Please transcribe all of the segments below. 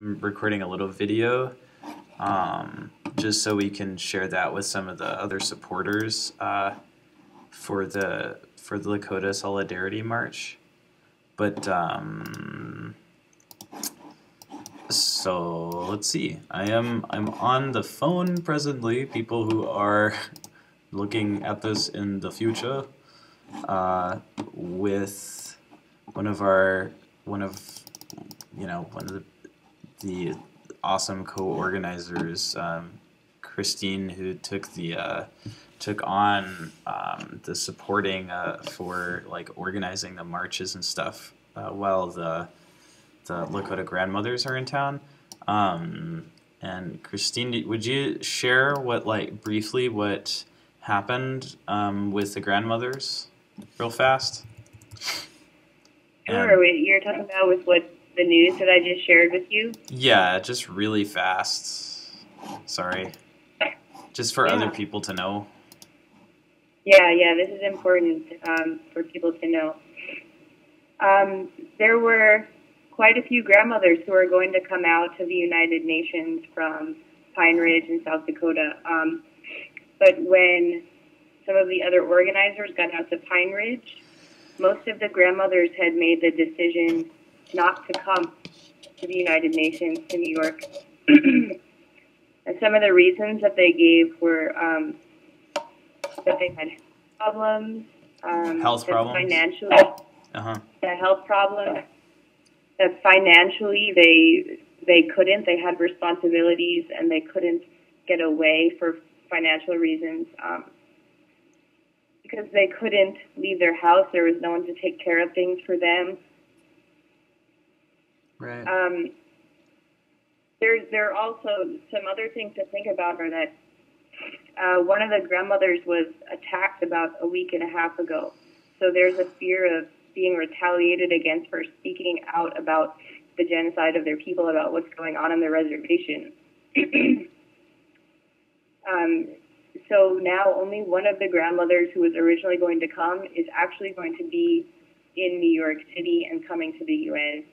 recording a little video, just so we can share that with some of the other supporters for the Lakota Solidarity March. But so let's see. I'm on the phone presently. People who are looking at this in the future, with one of the awesome co-organizers, Christine, who took on the supporting for like organizing the marches and stuff while the Lakota grandmothers are in town. And Christine, would you share briefly what happened with the grandmothers, real fast? Sure. You're talking about with what the news that I just shared with you? Yeah, just really fast. Sorry. Just for other people to know. Yeah, this is important for people to know. There were quite a few grandmothers who are going to come out to the United Nations from Pine Ridge in South Dakota. But when some of the other organizers got out to Pine Ridge, most of the grandmothers had made the decision not to come to the United Nations, to New York. And some of the reasons that they gave were that they had problems, health problems, financially, the health problems, that financially they had responsibilities and they couldn't get away for financial reasons. Because they couldn't leave their house, there was no one to take care of things for them. Right. There are also some other things to think about are that one of the grandmothers was attacked about a week and a half ago. So there's a fear of being retaliated against for speaking out about the genocide of their people, about what's going on the reservation. So now only one of the grandmothers who was originally going to come is actually going to be in New York City and coming to the UN.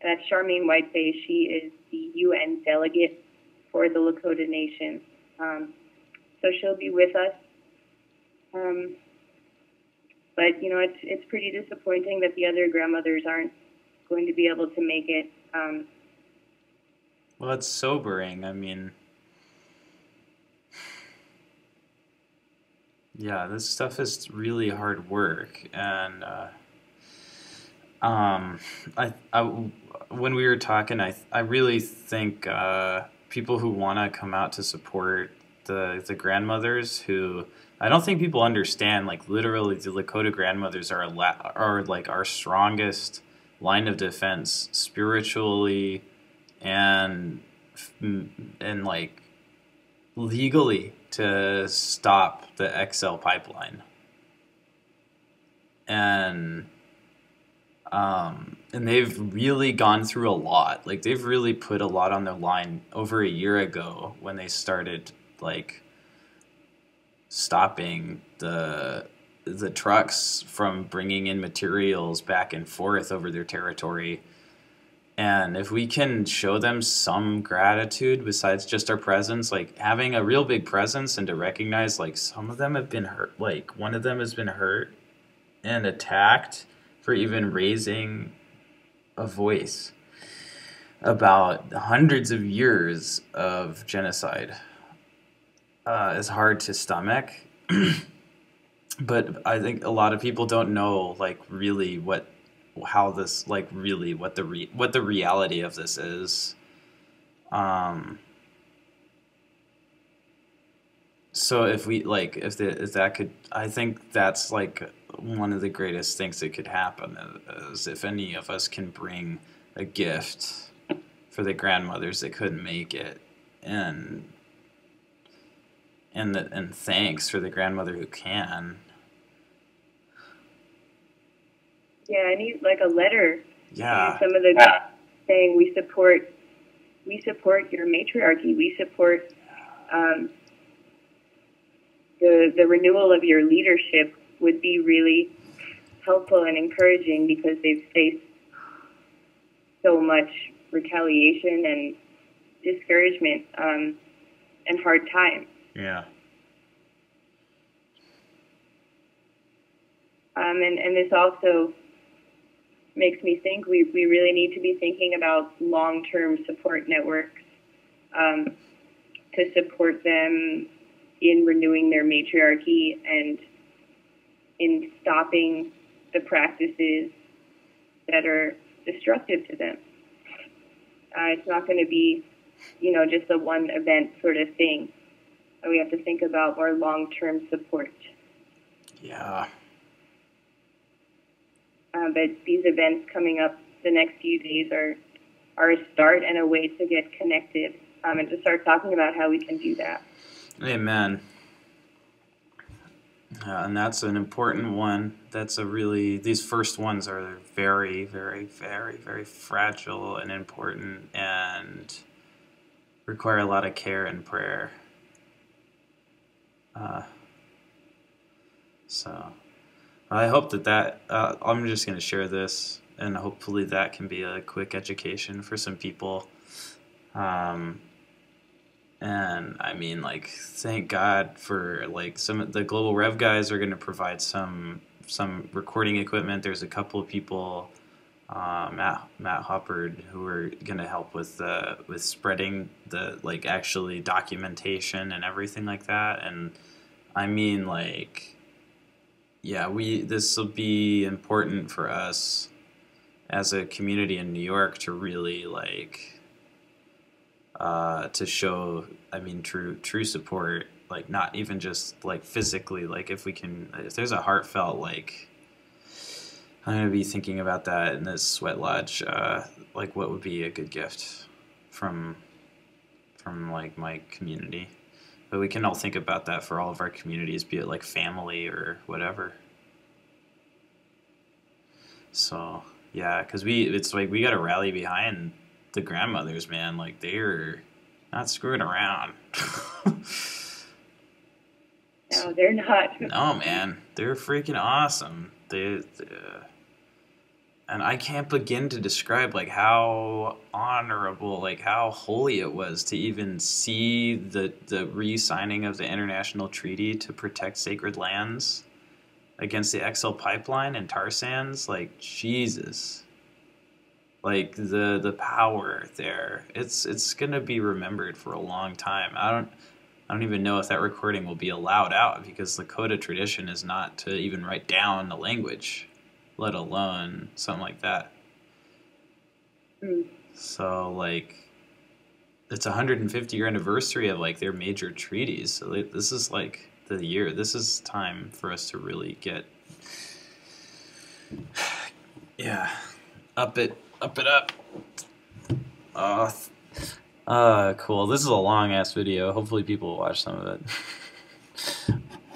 That's Charmaine Whiteface. She is the UN delegate for the Lakota Nation. So she'll be with us. But, it's pretty disappointing that the other grandmothers aren't going to be able to make it. Well, it's sobering. I mean, yeah, this stuff is really hard work, and when we were talking, I really think people who want to come out to support the grandmothers, who I don't think people understand, like literally the Lakota grandmothers are like our strongest line of defense spiritually and like legally to stop the XL pipeline. And they've really gone through a lot. Like they've really put a lot on their line over a year ago when they started like stopping the trucks from bringing in materials back and forth over their territory. And if we can show them some gratitude besides just our presence, like having a real big presence, and to recognize like some of them have been hurt, like one of them has been hurt and attacked for even raising a voice about hundreds of years of genocide, is hard to stomach. But I think a lot of people don't know like really what the reality of this is. So if that could, I think that's like one of the greatest things that could happen is if any of us can bring a gift for the grandmothers that couldn't make it, and thanks for the grandmother who can. Yeah, I need like a letter. Yeah. Some of the saying we support your matriarchy. We support the renewal of your leadership would be really helpful and encouraging because they've faced so much retaliation and discouragement and hard times. Yeah. And this also makes me think we really need to be thinking about long-term support networks to support them in renewing their matriarchy and in stopping the practices that are destructive to them. It's not going to be, just a one event sort of thing. We have to think about more long-term support. Yeah. But these events coming up the next few days are a start and a way to get connected and to start talking about how we can do that. Amen. And that's an important one. These first ones are very, very, very, very fragile and important and require a lot of care and prayer. So I hope that I'm just going to share this, and hopefully that can be a quick education for some people. And I mean, thank God for some of the Global Rev guys are going to provide some recording equipment. There's a couple of people, Matt Hoppard, who are going to help with spreading the actually documentation and everything like that. And I mean, this will be important for us as a community in New York to really to show, true support, not even just physically, if there's a heartfelt, I'm going to be thinking about that in this sweat lodge, what would be a good gift from my community. But we can all think about that for all of our communities, be it family or whatever. So yeah, because we got to rally behind the grandmothers, man. They're not screwing around. No, they're not. No, man, they're freaking awesome. And I can't begin to describe how honorable, how holy it was to even see the re-signing of the international treaty to protect sacred lands against the XL pipeline and tar sands. Jesus. The power there, it's gonna be remembered for a long time. I don't even know if that recording will be allowed out, because Lakota tradition is not to even write down the language, let alone something like that. So it's 150-year anniversary of their major treaties. So this is the year. This is time for us to really get up it up. Cool. This is a long-ass video. Hopefully people will watch some of it.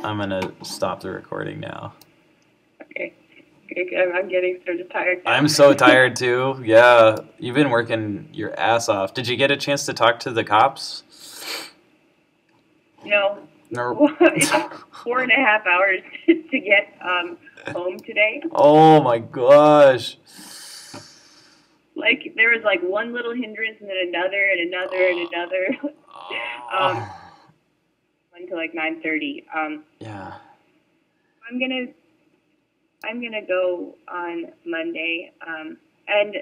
I'm going to stop the recording now. Okay. I'm getting sort of tired now. I'm so tired, too. Yeah. You've been working your ass off. Did you get a chance to talk to the cops? No. It took 4.5 hours to get home today. Oh, my gosh. There was one little hindrance and then another and another and another. Until 9:30. Yeah. I'm gonna go on Monday. And